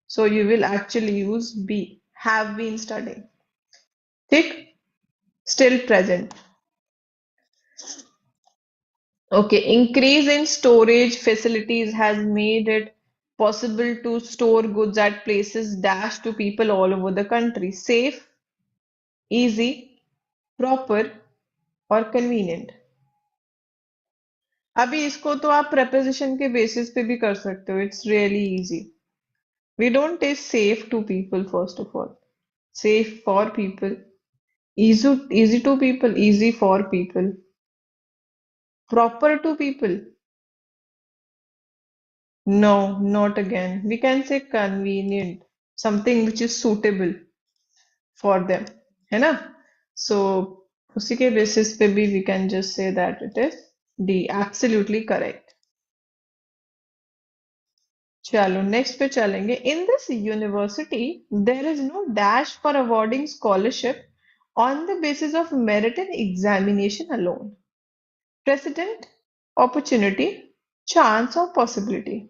so you will actually use be. Have been studying. ठीक, still present. Okay, increase in storage facilities has made it possible to store goods at places dash to people all over the country. Safe, easy, proper और convenient. अभी इसको तो आप preposition के basis पे भी कर सकते हो. It's really easy. We don't say safe to people first of all. Safe for people. Easy to people. Easy for people. Proper to people. No, not again. We can say convenient. Something which is suitable for them. है ना? So उसी के basis पे भी we can just say that it is D. Absolutely correct. चलो next पे चलेंगे. In this university there is no dash for awarding scholarship on the basis of merit and examination alone. President, opportunity, chance और possibility.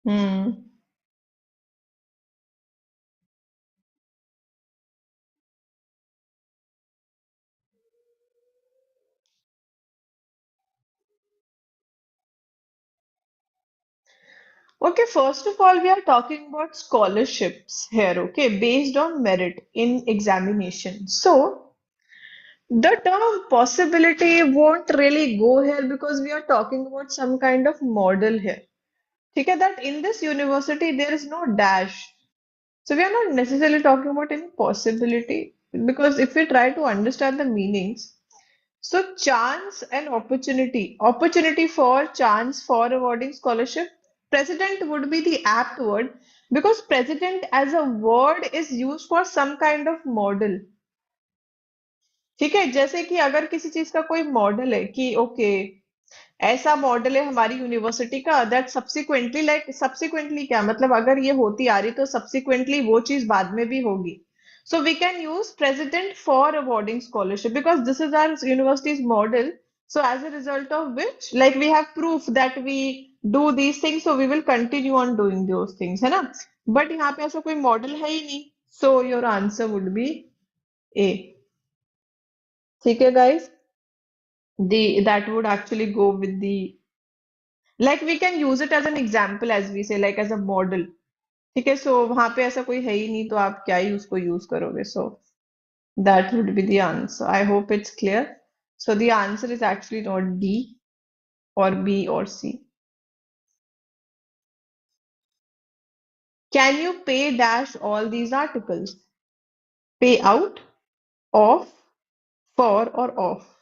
Hmm. Okay, first of all, we are talking about scholarships here, okay, based on merit in examination. So, the term possibility won't really go here because we are talking about some kind of model here. ठीक है, that in this university there is no dash. So we are not necessarily talking about any possibility because if we try to understand the meanings, so chance and opportunity for chance for awarding scholarship, president would be the apt word because president as a word is used for some kind of model. ठीक है, जैसे कि अगर किसी चीज का कोई model है कि ओके ऐसा मॉडल है हमारी यूनिवर्सिटी का दैट सब्सिक्वेंटली लाइक सब्सिक्वेंटली क्या मतलब अगर ये होती आ रही तो सब्सिक्वेंटली वो चीज बाद में भी होगी. So we can use president for awarding scholarship because this is our university's model. So as a result of which, like we have proof that we do these things, so we will continue on doing those things, है ना? But यहाँ पे ऐसा कोई model है ही नहीं. So your answer would be A. ठीक है, guys? The that would actually go with the like we can use it as an example as we say like as a model. ठीक है, so वहां पे ऐसा कोई है ही नहीं तो आप क्या ही उसको यूज करोगे. So that would be the answer. I hope it's clear. So the answer is actually not D or B or C. Can you pay dash all these articles? Pay out, off, for or off?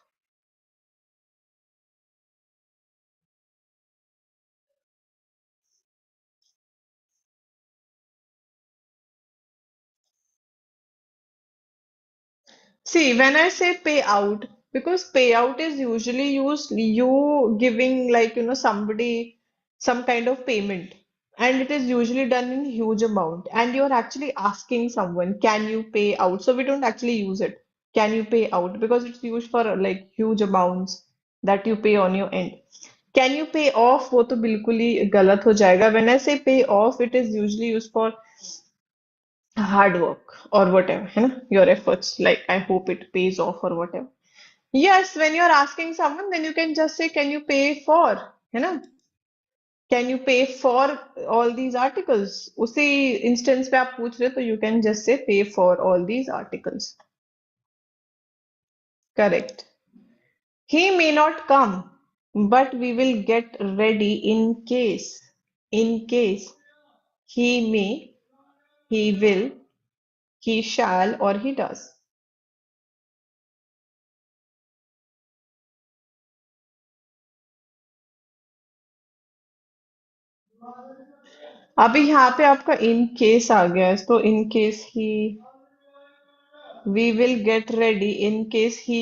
See, when I say pay out, because payout is usually used you giving like somebody some kind of payment, and it is usually done in huge amount, and you're actually asking someone, can you pay out? So we don't actually use it. Can you pay out? Because it's used for like huge amounts that you pay on your end. Can you pay off? वो तो बिल्कुल ही गलत हो जाएगा. When I say pay off, it is usually used for hard work or whatever, है ना? Your efforts. Like I hope it pays off or whatever. Yes, when you're asking someone, then you can just say, can you pay for? है ना? Can you pay for all these articles? उसी instance पे आप पूछ रहे हो तो you can just say pay for all these articles. Correct. He may not come, but we will get ready in case. In case. He may, he will, he shall, or he does. अभी यहाँ पे आपका in case आ गया है तो in case he we will get ready in case he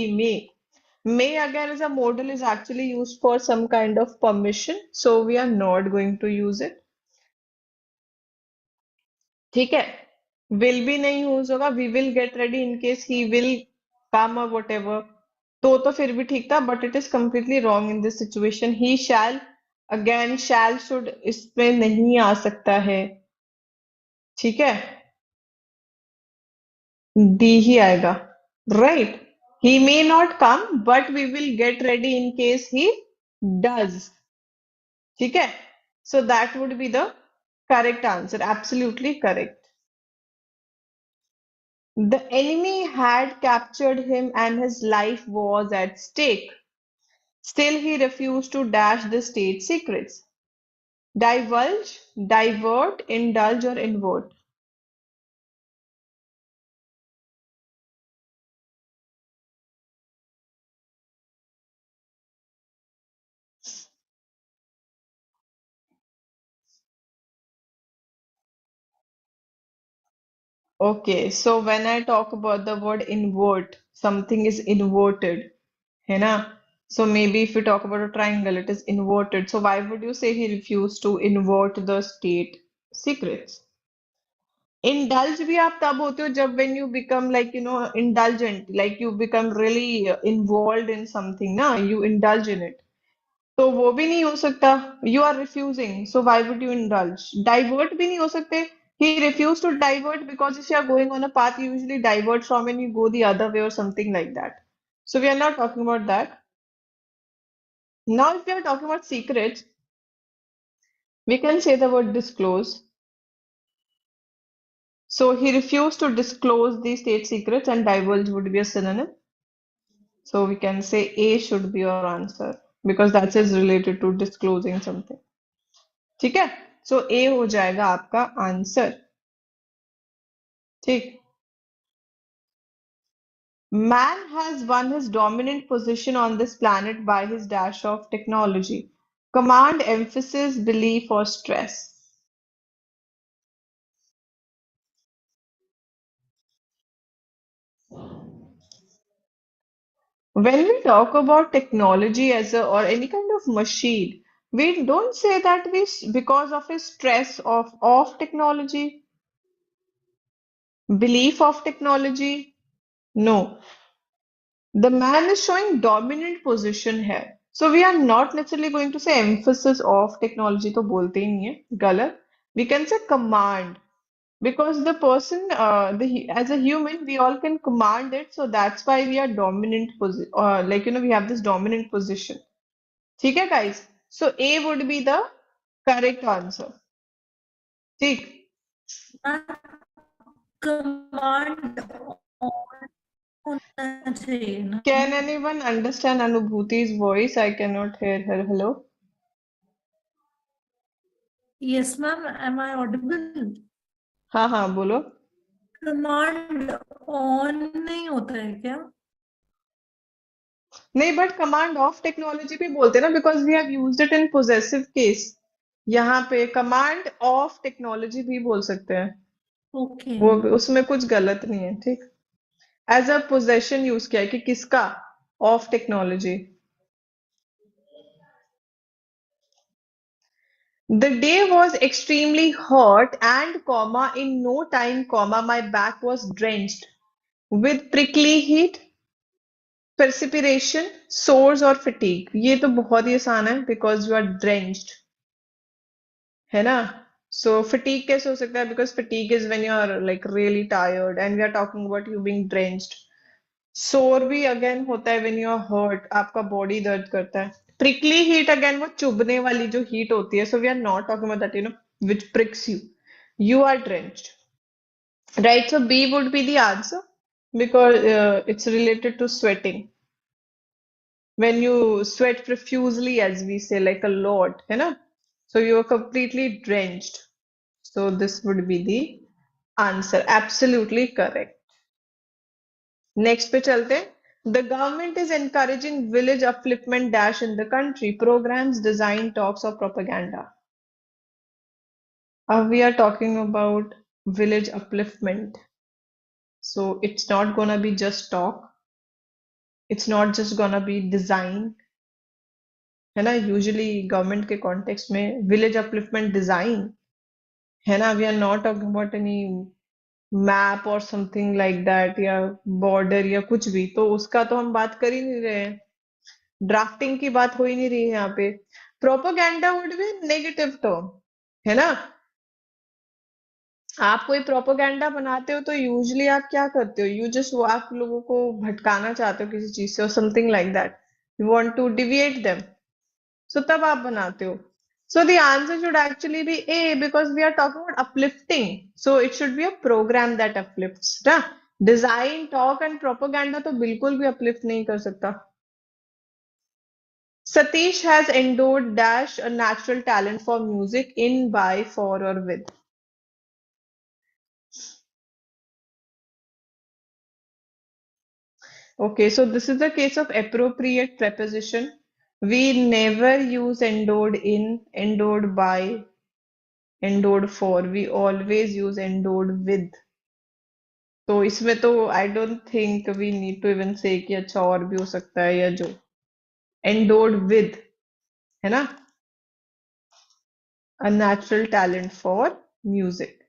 may again as a modal is actually used for some kind of permission so we are not going to use it. ठीक है, will भी नहीं use होगा, we will get ready in case he will come or whatever, तो फिर भी ठीक था, but it is completely wrong in this situation. He shall, again shall should इसमें नहीं आ सकता है, ठीक है, डी ही आएगा, right? He may not come but we will get ready in case he does, ठीक है, so that would be the correct answer, absolutely correct. The enemy had captured him and his life was at stake. Still, he refused to dash the state secrets. Divulge, divert, indulge, or invert. Okay, so when I talk about the word invert, something is inverted, है ना? So maybe if we talk about a triangle, it is inverted. So why would you say he refused to invert the state secrets? Indulge भी आप तब होते हो जब when you become like indulgent, like you become really involved in something ना, you indulge in it. तो वो भी नहीं हो सकता. You are refusing, so why would you indulge? Divert भी नहीं हो सकते. He refused to divert because if you are going on a path, you usually divert from and you go the other way or something like that. So we are not talking about that. Now, if we are talking about secrets, we can say the word disclose. So he refused to disclose the state secrets and divulge would be a synonym. So we can say A should be your answer because that is related to disclosing something. ठीक है? So A हो जाएगा आपका answer. ठीक. Man has won his dominant position on this planet by his dash of technology. Command, emphasis, belief, or stress. When we talk about technology as a or any kind of machine, we don't say that because of his stress of technology, belief of technology. No, the man is showing dominant position here. So we are not necessarily going to say emphasis of technology तो बोलते ही नहीं है, गलत. We can say command because the person, as a human, we all can command it. So that's why we are dominant position, like we have this dominant position. ठीक है guys? So A would be the correct answer. ठीक. Command on होना चाहिए ना. Can anyone understand Anubhuti's voice? I cannot hear her. Hello? Yes ma'am, am I audible? हाँ बोलो. Command on नहीं होता है क्या? नहीं बट कमांड ऑफ टेक्नोलॉजी भी बोलते हैं ना because we have used it in possessive case. यहाँ पे कमांड ऑफ टेक्नोलॉजी भी बोल सकते हैं. ओके. वो उसमें कुछ गलत नहीं है. ठीक. एज अ पोजेशन यूज किया है कि किसका, of technology. The day was extremely hot and in no time my back was drenched with prickly heat, perspiration, sores और fatigue. ये तो बहुत ही आसान है because you are drenched, है ना? So fatigue कैसे हो सकता है? Because fatigue is when you are like really tired and we are talking about you being drenched. Sore भी again होता है when you are hurt, आपका body दर्द करता है. Prickly heat again वो चुभने वाली जो heat होती है. So we are not talking about that, which pricks you. You are drenched. Right, so B would be the answer because it's related to sweating. when you sweat profusely, as we say, like a lot, है ना? So you are completely drenched. So this would be the answer. Absolutely correct. Next पे चलते हैं. The government is encouraging village upliftment dash in the country. Programs, design, talks, or propaganda. We are talking about village upliftment. So it's not gonna be just talk. It's not just gonna be design. है ना? Usually government के context में village upliftment design है ना? We are not talking about any map or something like that या border या कुछ भी. तो उसका तो हम बात कर ही नहीं रहे हैं. ड्राफ्टिंग की बात हो ही नहीं रही है यहाँ पे. Propaganda would be negative term, है ना? आप कोई प्रोपोगेंडा बनाते हो तो यूजुअली आप क्या करते हो? यू जस्ट वो आप लोगों को भटकाना चाहते हो किसी चीज से और something like that. You want to deviate them. So तब आप बनाते हो. So the answer should actually be A because we are talking about uplifting. So it should be a program that uplifts. ना? Design, talk and propaganda तो बिल्कुल भी uplift नहीं कर सकता. Satish has endowed dash a natural talent for music in, by, for or with. Okay, so this is the case of appropriate preposition. We never use endowed in, endowed by, endowed for. We always use endowed with. तो इसमें तो I don't think we need to even say कि अच्छा और भी हो सकता है या जो endowed with, है ना? A natural talent for music.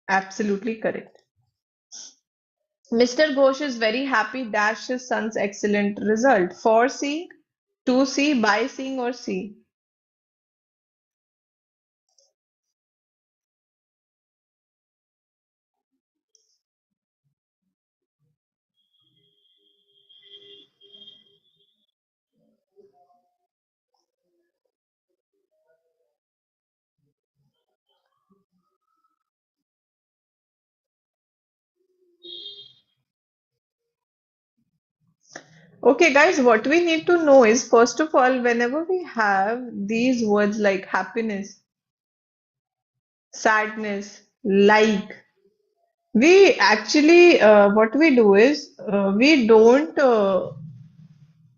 Absolutely correct. Mr. Ghosh is very happy dash his son's excellent result. For seeing, to see, by seeing or see. Okay, guys, what we need to know is first of all, whenever we have these words like happiness, sadness, like, we actually, what we do is, we don't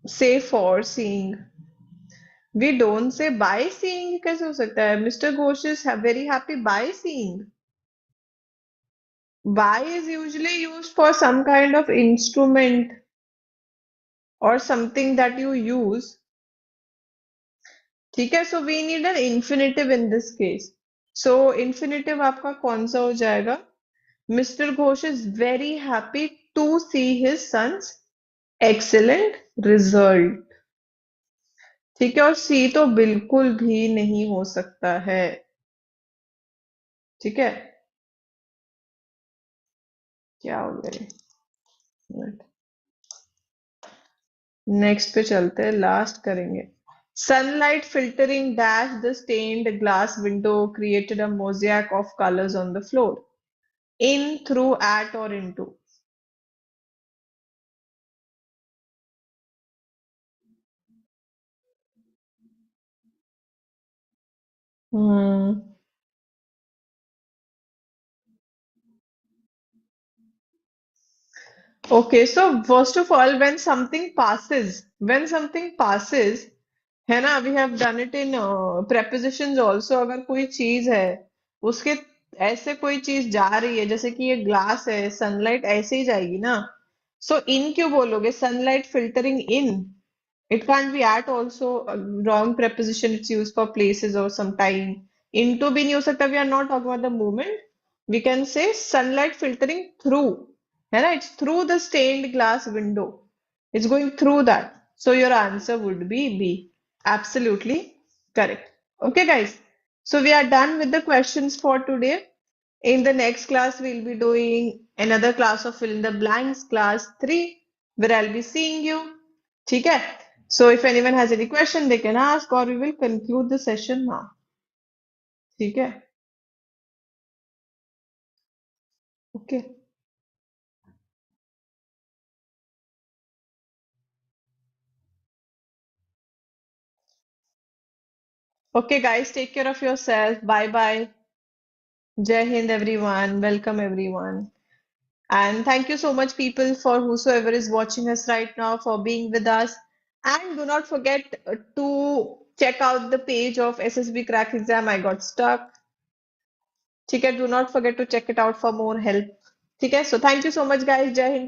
say for seeing. We don't say by seeing. कैसे हो सकता है? Mr. Ghosh is very happy by seeing. By is usually used for some kind of instrument or something that you use. ठीक है? So we need an infinitive in this case. So infinitive आपका कौन सा हो जाएगा? Mr. Ghosh is very happy to see his son's excellent result. ठीक है? और सी तो बिल्कुल भी नहीं हो सकता है. ठीक है? क्या हो गया? नेक्स्ट पे चलते हैं, लास्ट करेंगे. Sunlight filtering dash the stained glass window created a mosaic of colours on the floor. In, through, at और into. Hmm. Okay, so first of all, when something passes, है ना? We have done it in prepositions also. अगर कोई चीज है, उसके ऐसे कोई चीज जा रही है, जैसे कि ये ग्लास है, सनलाइट ऐसे ही जाएगी ना. सो इन क्यों बोलोगे? Sunlight filtering in. It can't be at also. Wrong preposition. It's used for places or some time. Into भी नहीं हो सकता. We are not talking about the movement. We can say sunlight filtering through. है ना? It's through the stained glass window. It's going through that. So your answer would be B. Absolutely correct. Okay, guys. So we are done with the questions for today. In the next class, we'll be doing another class of fill in the blanks, class 3, where I'll be seeing you. ठीक है? So if anyone has any question, they can ask, or we will conclude the session now. ठीक है? Okay. Okay, guys, take care of yourself. Bye bye. Jai Hind, everyone. Welcome, everyone. And thank you so much, people, for whosoever is watching us right now, for being with us. And do not forget to check out the page of SSB Crack Exam. I got stuck. ठीक है, do not forget to check it out for more help. ठीक है, so thank you so much, guys. Jai Hind.